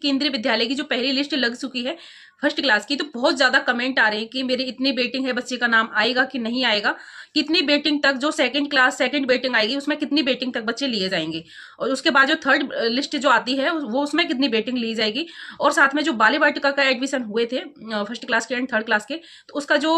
केंद्रीय विद्यालय की जो पहली लिस्ट लग चुकी है फर्स्ट क्लास की, तो बहुत ज्यादा कमेंट आ रहे हैं कि मेरी इतनी बेटिंग है, बच्चे का नाम आएगा कि नहीं आएगा, कितनी बेटिंग तक, जो सेकंड क्लास सेकंड बेटिंग आएगी उसमें कितनी बेटिंग तक बच्चे लिए जाएंगे, और उसके बाद जो थर्ड लिस्ट जो आती है वो उसमें कितनी बेटिंग ली जाएगी, और साथ में जो बाल वाटिका का एडमिशन हुए थे फर्स्ट क्लास के एंड थर्ड क्लास के, तो उसका जो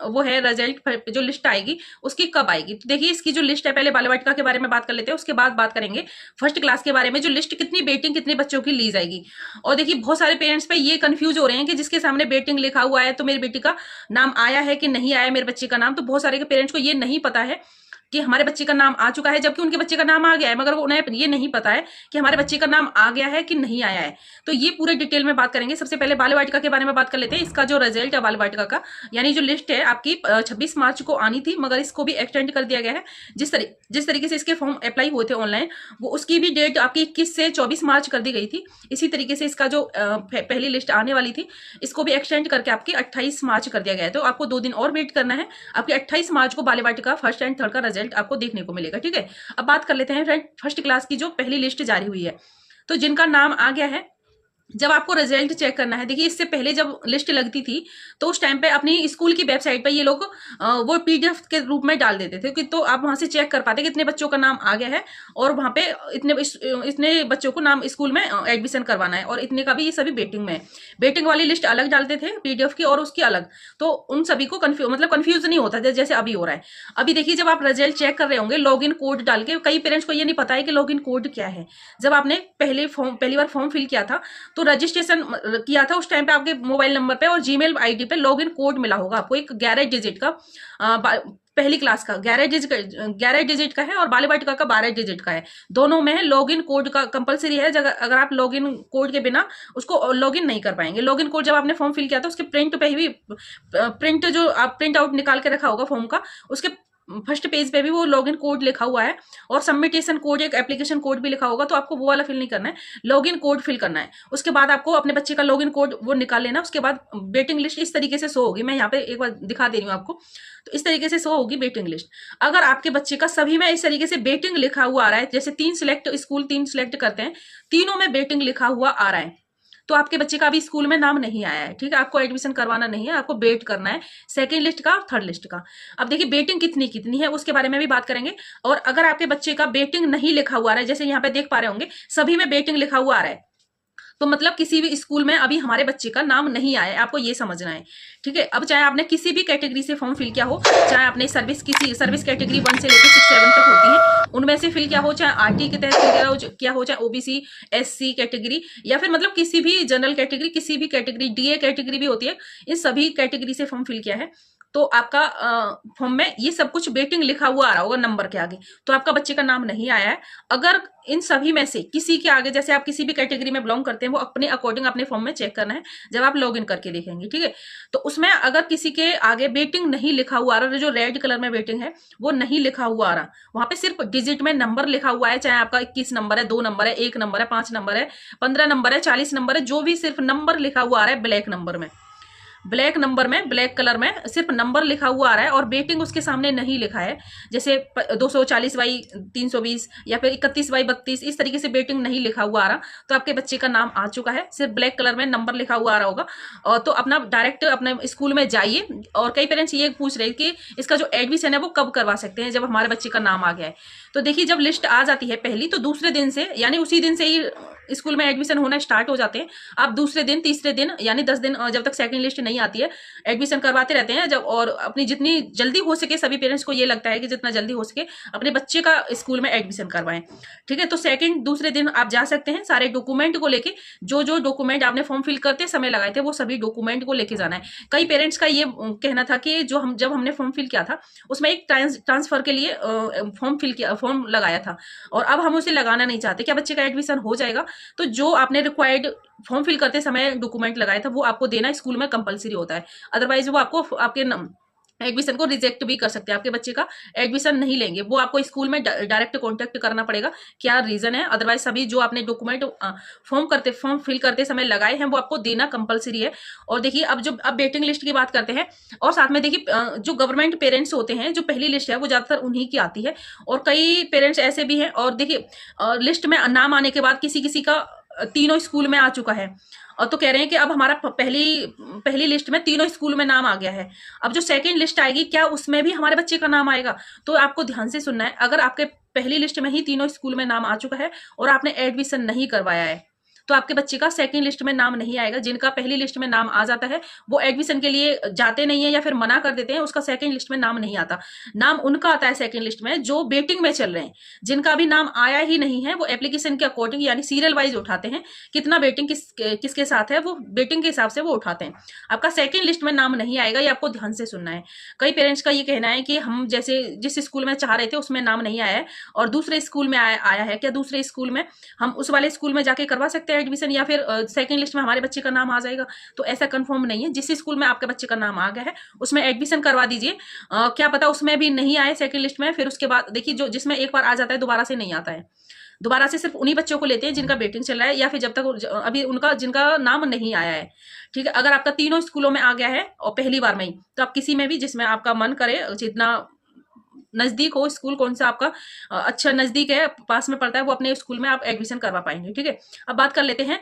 वो है रिजल्ट जो लिस्ट आएगी उसकी कब आएगी। तो देखिए इसकी जो लिस्ट है, पहले बाल वाटिका के बारे में बात कर लेते हैं, उसके बाद बात करेंगे फर्स्ट क्लास के बारे में, जो लिस्ट कितनी बेटिंग कितने बच्चों की ली जाएगी। और देखिए बहुत सारे पेरेंट्स पे ये कंफ्यूज हो रहे हैं कि जिसके सामने बेटिंग लिखा हुआ है तो मेरी बेटी का नाम आया है कि नहीं आया, मेरे बच्चे का नाम, तो बहुत सारे के पेरेंट्स को ये नहीं पता है कि हमारे बच्चे का नाम आ चुका है, जबकि उनके बच्चे का नाम आ गया है, मगर उन्हें ये नहीं पता है कि हमारे बच्चे का नाम आ गया है कि नहीं आया है। तो ये पूरे डिटेल में बात करेंगे। सबसे पहले बाल वाटिका के बारे में बात कर लेते हैं। इसका जो रिजल्ट है बाल वाटिका का, यानी जो लिस्ट है आपकी 26 मार्च को आनी थी, मगर इसको भी एक्सटेंड कर दिया गया है। जिस तरीके से इसके फॉर्म अप्लाई हुए थे ऑनलाइन, वो उसकी भी डेट आपकी 21 से 24 मार्च कर दी गई थी। इसी तरीके से इसका जो पहली लिस्ट आने वाली थी, इसको भी एक्सटेंड करके आपकी 28 मार्च कर दिया गया है। तो आपको 2 दिन और वेट करना है, आपकी 28 मार्च को बाल वाटिका फर्स्ट एंड थर्ड का रिजल्ट आपको देखने को मिलेगा। ठीक है, अब बात कर लेते हैं फ्रेंड फर्स्ट क्लास की जो पहली लिस्ट जारी हुई है। तो जिनका नाम आ गया है, जब आपको रिजल्ट चेक करना है, देखिए इससे पहले जब लिस्ट लगती थी तो उस टाइम पे अपनी स्कूल की वेबसाइट पे ये लोग वो पीडीएफ के रूप में डाल देते थे कि तो आप वहां से चेक कर पाते कि इतने बच्चों का नाम आ गया है और वहां पे इतने बच्चों को नाम स्कूल में एडमिशन करवाना है, और इतने का भी ये सभी बेटिंग में है। बेटिंग वाली लिस्ट अलग डालते थे पीडीएफ की और उसकी अलग, तो उन सभी को कंफ्यूज नहीं होता था जैसे अभी हो रहा है। अभी देखिए जब आप रिजल्ट चेक कर रहे होंगे लॉग इन कोड डाल के, कई पेरेंट्स को ये नहीं पता है कि लॉग इन कोड क्या है। जब आपने पहली बार फॉर्म फिल किया था तो रजिस्ट्रेशन किया था, उस टाइम पे आपके मोबाइल नंबर पे और जीमेल आईडी पे लॉगिन कोड मिला होगा आपको, एक 11 डिजिट का, पहली क्लास का 11 डिजिट का है और बाल वाटिका का 12 डिजिट का है। दोनों में लॉगिन कोड का कंपलसरी है। अगर आप लॉगिन कोड के बिना उसको लॉगिन नहीं कर पाएंगे। लॉगिन कोड जब आपने फॉर्म फिल किया था उसके प्रिंट पे भी, प्रिंट जो आप प्रिंट आउट निकाल के रखा होगा फॉर्म का, उसके फर्स्ट पेज पे भी वो लॉगिन कोड लिखा हुआ है, और सबमिटेशन कोड, एक एप्लीकेशन कोड भी लिखा होगा, तो आपको वो वाला फिल नहीं करना है, लॉगिन कोड फिल करना है। उसके बाद आपको अपने बच्चे का लॉगिन कोड वो निकाल लेना। उसके बाद वेटिंग लिस्ट इस तरीके से शो होगी, मैं यहाँ पे एक बार दिखा दे रही हूँ आपको। तो इस तरीके से शो होगी वेटिंग लिस्ट। अगर आपके बच्चे का सभी में इस तरीके से वेटिंग लिखा हुआ आ रहा है, जैसे 3 सिलेक्ट करते हैं, तीनों में वेटिंग लिखा हुआ आ रहा है, तो आपके बच्चे का अभी स्कूल में नाम नहीं आया है। ठीक है, आपको एडमिशन करवाना नहीं है, आपको वेट करना है सेकंड लिस्ट का और थर्ड लिस्ट का। अब देखिए वेटिंग कितनी है उसके बारे में भी बात करेंगे। और अगर आपके बच्चे का वेटिंग नहीं लिखा हुआ है, जैसे यहाँ पे देख पा रहे होंगे सभी में वेटिंग लिखा हुआ आ रहा है, तो मतलब किसी भी स्कूल में अभी हमारे बच्चे का नाम नहीं आया है, आपको ये समझना है। ठीक है, अब चाहे आपने किसी भी कैटेगरी से फॉर्म फिल किया हो, चाहे आपने सर्विस कैटेगरी 1 से लेकर 6-7 तक होती है उनमें से फिल किया हो, चाहे आरटी के तहत फिल किया हो, चाहे ओबीसी एससी कैटेगरी, या फिर मतलब किसी भी जनरल कैटेगरी, किसी भी कैटेगरी, डीए कैटेगरी भी होती है, इन सभी कैटेगरी से फॉर्म फिल किया है, तो आपका फॉर्म में ये सब कुछ वेटिंग लिखा हुआ आ रहा होगा नंबर के आगे, तो आपका बच्चे का नाम नहीं आया है। अगर इन सभी में से किसी के आगे, जैसे आप किसी भी कैटेगरी में बिलोंग करते हैं, वो अपने अकॉर्डिंग अपने फॉर्म में चेक करना है जब आप लॉग इन करके देखेंगे। ठीक है, तो उसमें अगर किसी के आगे वेटिंग नहीं लिखा हुआ आ रहा, जो रेड कलर में वेटिंग है वो नहीं लिखा हुआ आ रहा, वहां पे सिर्फ डिजिट में नंबर लिखा हुआ है, चाहे आपका 21 नंबर है, 2 नंबर है, 1 नंबर है, 5 नंबर है, 15 नंबर है, 40 नंबर है, जो भी सिर्फ नंबर लिखा हुआ आ रहा है ब्लैक नंबर में ब्लैक कलर में सिर्फ नंबर लिखा हुआ आ रहा है और वेटिंग उसके सामने नहीं लिखा है, जैसे 240/320 या फिर 31/32, इस तरीके से वेटिंग नहीं लिखा हुआ आ रहा, तो आपके बच्चे का नाम आ चुका है, सिर्फ ब्लैक कलर में नंबर लिखा हुआ आ रहा होगा। और तो अपना डायरेक्ट अपने स्कूल में जाइए। और कई पेरेंट्स ये पूछ रहे हैं कि इसका जो एडमिशन है वो कब करवा सकते हैं, जब हमारे बच्चे का नाम आ गया है। तो देखिए जब लिस्ट आ जाती है पहली, तो दूसरे दिन से, यानी उसी दिन से ही स्कूल में एडमिशन होना स्टार्ट हो जाते हैं। आप दूसरे दिन, तीसरे दिन, यानी 10 दिन जब तक सेकंड लिस्ट नहीं आती है, एडमिशन करवाते रहते हैं। जब और अपनी जितनी जल्दी हो सके, सभी पेरेंट्स को ये लगता है कि जितना जल्दी हो सके अपने बच्चे का स्कूल में एडमिशन करवाएं। ठीक है, तो दूसरे दिन आप जा सकते हैं, सारे डॉक्यूमेंट को लेके, जो डॉक्यूमेंट आपने फॉर्म फिल करते समय लगाए थे वो सभी डॉक्यूमेंट को लेके जाना है। कई पेरेंट्स का ये कहना था कि जब हमने फॉर्म फिल किया था उसमें एक ट्रांसफर के लिए फॉर्म लगाया था, और अब हम उसे लगाना नहीं चाहते, क्या बच्चे का एडमिशन हो जाएगा, तो जो आपने रिक्वायर्ड फॉर्म फिल करते समय डॉक्यूमेंट लगाया था वो आपको देना स्कूल में कंपलसरी होता है। अदरवाइज वो आपको आपके एडमिशन को रिजेक्ट भी कर सकते हैं, आपके बच्चे का एडमिशन नहीं लेंगे। वो आपको स्कूल में डायरेक्ट कांटेक्ट करना पड़ेगा, क्या रीजन है। अदरवाइज सभी जो आपने डॉक्यूमेंट फॉर्म फिल करते समय लगाए हैं वो आपको देना कंपलसरी है। और देखिए अब वेटिंग लिस्ट की बात करते हैं, और साथ में देखिए जो गवर्नमेंट पेरेंट्स होते हैं, जो पहली लिस्ट है वो ज्यादातर उन्हीं की आती है, और कई पेरेंट्स ऐसे भी हैं। और देखिए लिस्ट में नाम आने के बाद किसी का तीनों स्कूल में आ चुका है, और तो कह रहे हैं कि अब हमारा पहली लिस्ट में तीनों स्कूल में नाम आ गया है, अब जो सेकंड लिस्ट आएगी क्या उसमें भी हमारे बच्चे का नाम आएगा? तो आपको ध्यान से सुनना है। अगर आपके पहली लिस्ट में ही तीनों स्कूल में नाम आ चुका है और आपने एडमिशन नहीं करवाया है, तो आपके बच्चे का सेकंड लिस्ट में नाम नहीं आएगा। जिनका पहली लिस्ट में नाम आ जाता है वो एडमिशन के लिए जाते नहीं है या फिर मना कर देते हैं, उसका सेकंड लिस्ट में नाम नहीं आता। नाम उनका आता है सेकंड लिस्ट में जो वेटिंग में चल रहे हैं। जिनका भी नाम आया ही नहीं है वो एप्लीकेशन के अकॉर्डिंग यानी सीरियल वाइज उठाते हैं, कितना वेटिंग किसके साथ है वो वेटिंग के हिसाब से वो उठाते हैं। आपका सेकंड लिस्ट में नाम नहीं आएगा, ये आपको ध्यान से सुनना है। कई पेरेंट्स का ये कहना है कि हम जैसे जिस स्कूल में चाह रहे थे उसमें नाम नहीं आया है और दूसरे स्कूल में आया है, क्या दूसरे स्कूल में हम उस वाले स्कूल में जाके करवा सकते हैं एडमिशन, या फिर सेकंड लिस्ट में हमारे बच्चे का नाम आ जाएगा? तो ऐसा कंफर्म नहीं है। जिस स्कूल में आपके बच्चे का नाम आ गया है उसमें एडमिशन करवा दीजिए। क्या पता उसमें भी नहीं आए सेकंड लिस्ट में, फिर उसके बाद देखिए जो जिसमें एक बार आ जाता है दोबारा से नहीं आता है। दोबारा से सिर्फ उन्हीं बच्चों को लेते हैं जिनका वेटिंग चल रहा है या फिर जब तक अभी उनका जिनका नाम नहीं आया है। ठीक है, अगर आपका तीनों स्कूलों में आ गया है और पहली बार में ही, तो आप किसी में भी जिसमें आपका मन करे, जितना नजदीक हो स्कूल, कौन सा आपका अच्छा नजदीक है पास में पड़ता है, वो अपने स्कूल में आप एडमिशन करवा पाएंगे। ठीक है, अब बात कर लेते हैं।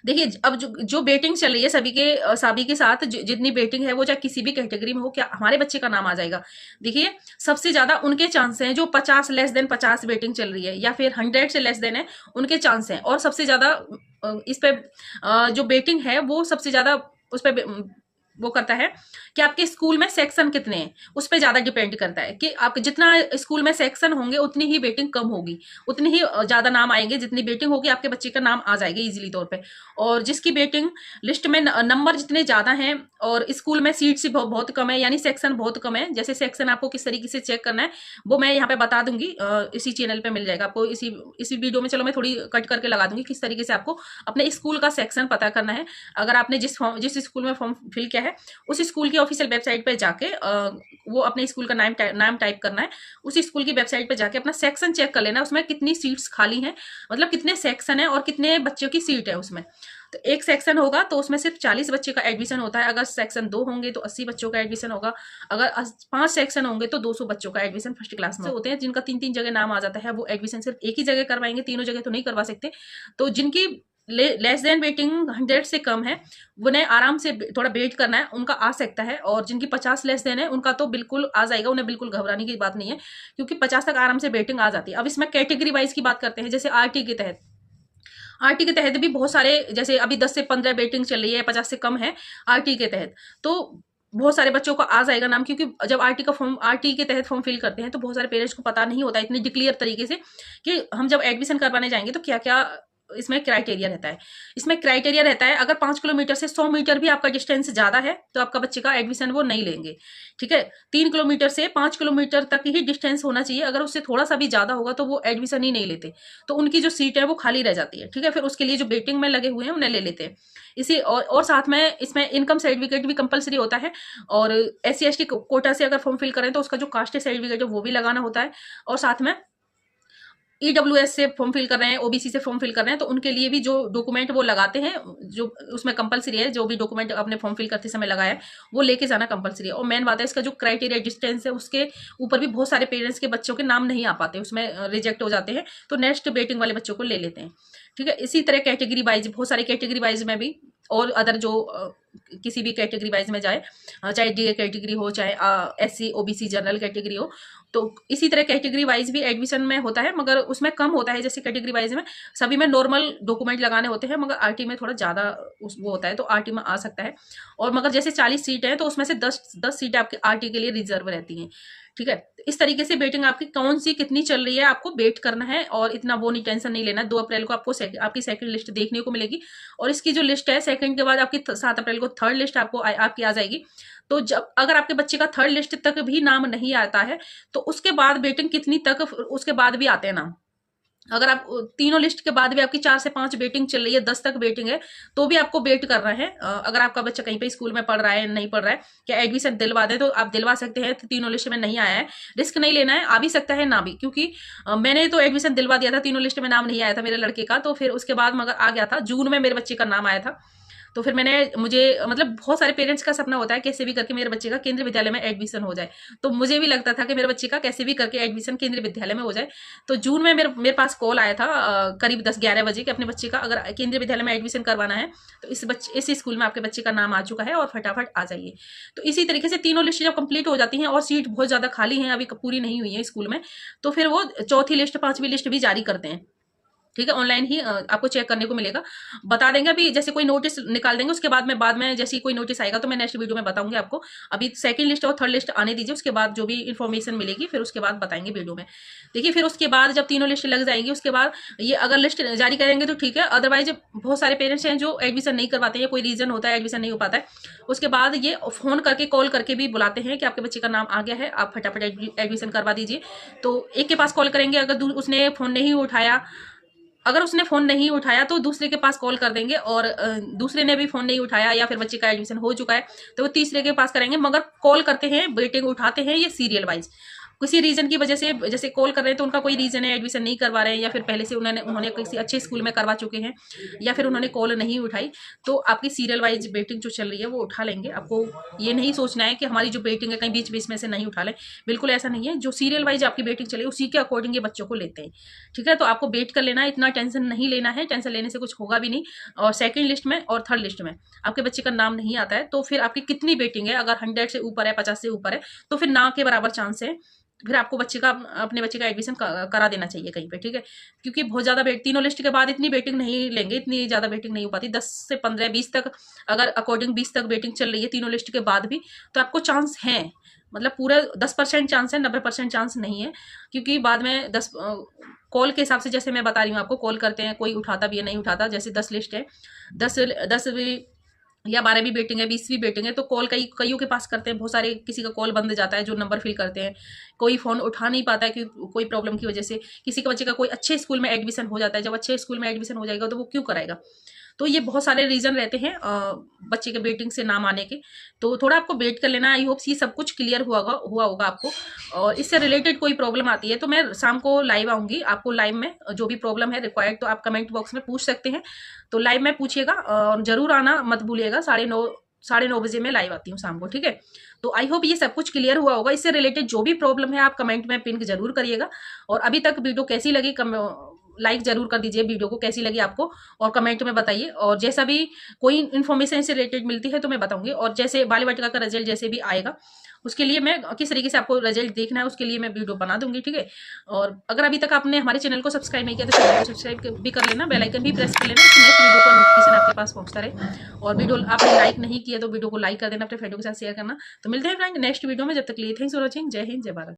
देखिए अब जो बेटिंग चल रही है सभी के साथ जितनी बेटिंग है वो चाहे किसी भी कैटेगरी में हो, क्या हमारे बच्चे का नाम आ जाएगा? देखिए सबसे ज्यादा उनके चांस हैं जो 50 लेस देन 50 बेटिंग चल रही है या फिर 100 से लेस देन है, उनके चांस हैं। और सबसे ज्यादा इस पे जो बेटिंग है वो सबसे ज्यादा उस पे वो करता है कि आपके स्कूल में सेक्शन कितने हैं, उस पर ज्यादा डिपेंड करता है कि आप जितना स्कूल में सेक्शन होंगे उतनी ही वेटिंग कम होगी, उतनी ही ज्यादा नाम आएंगे। जितनी वेटिंग होगी आपके बच्चे का नाम आ जाएगा इजीली तौर पे। और जिसकी वेटिंग लिस्ट में नंबर जितने ज्यादा हैं और स्कूल में सीट्स बहुत कम है यानी सेक्शन बहुत कम है, जैसे सेक्शन आपको किस तरीके से चेक करना है वो मैं यहाँ पे बता दूंगी, इसी चैनल पे मिल जाएगा आपको, इसी वीडियो में। चलो मैं थोड़ी कट करके लगा दूंगी किस तरीके से आपको अपने स्कूल का सेक्शन पता करना है। अगर आपने जिस स्कूल में फॉर्म फिल किया है उस स्कूल की ऑफिशियल वेबसाइट पे जाके वो अपने स्कूल का नाम टाइप करना है। उसी स्कूल की वेबसाइट पे जाके अपना सेक्शन चेक कर लेना, उसमें कितनी सीट्स खाली हैं, मतलब कितने सेक्शन है और कितने बच्चों की सीट है उसमें। तो एक सेक्शन होगा तो उसमें सिर्फ 40 बच्चे का एडमिशन होता है। अगर सेक्शन 2 होंगे तो 80 बच्चों का एडमिशन होगा। अगर 5 सेक्शन होंगे तो 200 बच्चों का एडमिशन फर्स्ट क्लास में होते हैं। जिनका 3-3 जगह नाम आ जाता है वो एडमिशन सिर्फ एक ही जगह करवाएंगे, तीनों जगह तो नहीं करवा सकते। तो जिनकी लेस देन वेटिंग 100 से कम है उन्हें आराम से थोड़ा वेट करना है, उनका आ सकता है। और जिनकी 50 लेस देन है उनका तो बिल्कुल आ जाएगा, उन्हें बिल्कुल घबराने की बात नहीं है क्योंकि 50 तक आराम से वेटिंग आ जाती है। अब इसमें कैटेगरी वाइज की बात करते हैं। जैसे आरटी के तहत भी बहुत सारे, जैसे अभी 10 से 15 वेटिंग चल रही है, 50 से कम है आरटी के तहत, तो बहुत सारे बच्चों को आ जाएगा नाम। क्योंकि जब आरटी के तहत फॉर्म फिल करते हैं तो बहुत सारे पेरेंट्स को पता नहीं होता इतनी डिक्लियर तरीके से कि हम जब एडमिशन करवाने जाएंगे तो क्या क्या इसमें क्राइटेरिया रहता है। इसमें क्राइटेरिया रहता है अगर 5 किलोमीटर से 100 मीटर भी आपका डिस्टेंस ज्यादा है तो आपका बच्चे का एडमिशन वो नहीं लेंगे। ठीक है, 3 किलोमीटर से 5 किलोमीटर तक ही डिस्टेंस होना चाहिए, अगर उससे थोड़ा सा भी ज्यादा होगा तो वो एडमिशन ही नहीं लेते, तो उनकी जो सीट है वो खाली रह जाती है। ठीक है, फिर उसके लिए जो वेटिंग में लगे हुए हैं उन्हें ले लेते हैं। इसी और साथ में इसमें इनकम सर्टिफिकेट भी कंपलसरी होता है। और SC/ST कोटा से अगर फॉर्म फिल करें तो उसका जो कास्ट सर्टिफिकेट है वो भी लगाना होता है। और साथ में EWS से फॉर्म फिल कर रहे हैं, OBC से फॉर्म फिल कर रहे हैं तो उनके लिए भी जो डॉक्यूमेंट वो लगाते हैं, जो उसमें कंपलसरी है, जो भी डॉक्यूमेंट अपने फॉर्म फिल करते समय लगाया है वो लेके जाना कंपलसरी है। और मेन बात है इसका जो क्राइटेरिया डिस्टेंस है उसके ऊपर भी बहुत सारे पेरेंट्स के बच्चों के नाम नहीं आ पाते, उसमें रिजेक्ट हो जाते हैं, तो नेक्स्ट वेटिंग वाले बच्चों को ले लेते हैं। ठीक है, इसी तरह कैटेगरी वाइज बहुत सारे कैटेगरी वाइज में भी और अदर जो किसी भी कैटेगरी वाइज में जाए, चाहे DA कैटेगरी हो चाहे SC OBC जनरल कैटेगरी हो, तो इसी तरह कैटेगरी वाइज भी एडमिशन में होता है, मगर उसमें कम होता है। जैसे कैटेगरी वाइज में सभी में नॉर्मल डॉक्यूमेंट लगाने होते हैं, मगर आरटी में थोड़ा ज्यादा वो होता है, तो आरटी में आ सकता है। और मगर जैसे 40 सीट है तो उसमें से 10 सीटें आपके आरटी के लिए रिजर्व रहती हैं। ठीक है, इस तरीके से वेटिंग आपकी कौन सी कितनी चल रही है आपको वेट करना है और इतना वो नहीं टेंशन नहीं लेना। 2 अप्रैल को आपको आपकी सेकंड लिस्ट देखने को मिलेगी और इसकी जो लिस्ट है सेकंड के बाद आपकी 7 अप्रैल को थर्ड लिस्ट आपकी आ जाएगी। तो जब अगर आपके बच्चे का थर्ड लिस्ट तक भी नाम नहीं आता है तो उसके बाद वेटिंग कितनी तक उसके बाद भी आते हैं नाम। अगर आप तीनों लिस्ट के बाद भी आपकी 4 से 5 वेटिंग चल रही है, 10 तक वेटिंग है, तो भी आपको वेट करना है। अगर आपका बच्चा कहीं पे स्कूल में पढ़ रहा है नहीं पढ़ रहा है, क्या एडमिशन दिलवा दे तो आप दिलवा सकते हैं। तो तीनों लिस्ट में नहीं आया है, रिस्क नहीं लेना है, आ भी सकता है ना भी, क्योंकि मैंने तो एडमिशन दिलवा दिया था, तीनों लिस्ट में नाम नहीं आया था मेरे लड़के का, तो फिर उसके बाद मगर आ गया था, जून में मेरे बच्चे का नाम आया था। तो फिर मुझे मतलब बहुत सारे पेरेंट्स का सपना होता है कैसे भी करके मेरे बच्चे का केंद्रीय विद्यालय में एडमिशन हो जाए। तो मुझे भी लगता था कि मेरे बच्चे का कैसे भी करके एडमिशन केंद्रीय विद्यालय में हो जाए। तो जून में मेरे पास कॉल आया था करीब 10-11 बजे कि अपने बच्चे का अगर केंद्रीय विद्यालय में एडमिशन करवाना है तो इस स्कूल में आपके बच्चे का नाम आ चुका है और फटाफट आ जाइए। तो इसी तरीके से तीनों लिस्ट जब कंप्लीट हो जाती हैं और सीट बहुत ज्यादा खाली हैं, अभी पूरी नहीं हुई है स्कूल में, तो फिर वो चौथी लिस्ट, पांचवी लिस्ट भी जारी करते हैं। ठीक है, ऑनलाइन ही आपको चेक करने को मिलेगा, बता देंगे। अभी जैसे कोई नोटिस निकाल देंगे, उसके बाद में जैसे कोई नोटिस आएगा तो मैं नेक्स्ट वीडियो में बताऊंगी आपको। अभी सेकंड लिस्ट और थर्ड लिस्ट आने दीजिए, उसके बाद जो भी इन्फॉर्मेशन मिलेगी फिर उसके बाद बताएंगे वीडियो में। देखिए फिर उसके बाद जब तीनों लिस्ट लग जाएंगी, उसके बाद ये अगर लिस्ट जारी करेंगे तो ठीक है, अदरवाइज बहुत सारे पेरेंट्स हैं जो एडमिशन नहीं करवाते हैं, कोई रीजन होता है एडमिशन नहीं हो पाता है, उसके बाद ये फोन करके कॉल करके भी बुलाते हैं कि आपके बच्चे का नाम आ गया है, आप फटाफट एडमिशन करवा दीजिए। तो एक के पास कॉल करेंगे, अगर उसने फोन नहीं उठाया, तो दूसरे के पास कॉल कर देंगे, और दूसरे ने भी फोन नहीं उठाया या फिर बच्चे का एडमिशन हो चुका है तो वो तीसरे के पास करेंगे। मगर कॉल करते हैं, वेटिंग उठाते हैं ये सीरियल वाइज। किसी रीजन की वजह से जैसे कॉल कर रहे हैं तो उनका कोई रीजन है, एडमिशन नहीं करवा रहे हैं, या फिर पहले से उन्होंने किसी अच्छे स्कूल में करवा चुके हैं, या फिर उन्होंने कॉल नहीं उठाई, तो आपकी सीरियल वाइज वेटिंग जो चल रही है वो उठा लेंगे। आपको ये नहीं सोचना है कि हमारी जो वेटिंग है कहीं बीच बीच में से नहीं उठा लें, बिल्कुल ऐसा नहीं है। जो सीरियल वाइज आपकी वेटिंग चले उसी के अकॉर्डिंग ये बच्चों को लेते हैं। ठीक है, तो आपको वेट कर लेना है, इतना टेंशन नहीं लेना है, टेंशन लेने से कुछ होगा भी नहीं। और सेकेंड लिस्ट में और थर्ड लिस्ट में आपके बच्चे का नाम नहीं आता है तो फिर आपकी कितनी वेटिंग है, अगर 100 से ऊपर है, 50 से ऊपर है, तो फिर ना के बराबर चांस है, फिर आपको अपने बच्चे का एडमिशन करा देना चाहिए कहीं पे। ठीक है, क्योंकि बहुत ज्यादा तीनों लिस्ट के बाद इतनी वेटिंग नहीं लेंगे, इतनी ज्यादा वेटिंग नहीं हो पाती। 10 से 15, 20 तक, अगर अकॉर्डिंग 20 तक वेटिंग चल रही है तीनों लिस्ट के बाद भी, तो आपको चांस है, मतलब पूरा 10% चांस है, 90% चांस नहीं है। क्योंकि बाद में 10 कॉल के हिसाब से, जैसे मैं बता रही हूँ आपको, कॉल करते हैं, कोई उठाता भी है, नहीं उठाता। जैसे 10 लिस्ट है, 10 या 12वीं वेटिंग है, 20वीं वेटिंग है, तो कॉल कईयों के पास करते हैं, बहुत सारे किसी का कॉल बंद जाता है जो नंबर फिल करते हैं, कोई फोन उठा नहीं पाता है कि कोई प्रॉब्लम की वजह से। किसी के बच्चे का कोई अच्छे स्कूल में एडमिशन हो जाता है, जब अच्छे स्कूल में एडमिशन हो जाएगा तो वो क्यों कराएगा। तो ये बहुत सारे रीजन रहते हैं बच्चे के वेटिंग से नाम आने के, तो थोड़ा आपको वेट कर लेना। आई होप ये सब कुछ क्लियर हुआ होगा आपको। और इससे रिलेटेड कोई प्रॉब्लम आती है तो मैं शाम को लाइव आऊंगी, आपको लाइव में जो भी प्रॉब्लम है रिक्वायर्ड तो आप कमेंट बॉक्स में पूछ सकते हैं। तो लाइव में पूछिएगा और जरूर आना मत भूलिएगा। 9:30 बजे मैं लाइव आती हूँ शाम को। ठीक है, तो आई होप ये सब कुछ क्लियर हुआ होगा। इससे रिलेटेड जो भी प्रॉब्लम है आप कमेंट में पिन जरूर करिएगा। और अभी तक वीडियो कैसी लगी लाइक जरूर कर दीजिए वीडियो को, कैसी लगी आपको, और कमेंट में बताइए। और जैसा भी कोई इन्फॉर्मेशन से रिलेटेड मिलती है तो मैं बताऊंगी। और जैसे बाल वाटिका का रिजल्ट जैसे भी आएगा उसके लिए मैं किस तरीके से आपको रिजल्ट देखना है उसके लिए मैं वीडियो बना दूंगी। ठीक है, और अगर अभी तक आपने हमारे चैनल को सब्सक्राइब नहीं किया तो चैनल को सब्सक्राइब भी कर लेना, बेल आइकन भी प्रेस कर लेना, नेक्स्ट वीडियो का नोटिफिकेशन आपके पास पहुंचता रहे। और वीडियो आपने लाइक नहीं किया तो वीडियो को लाइक कर देना, अपने फ्रेंडों के साथ शेयर करना। तो मिलते हैं फ्रेंड नेक्स्ट वीडियो में, जब तक लिए थैंक्स फॉर वॉचिंग। जय हिंद, जय भारत।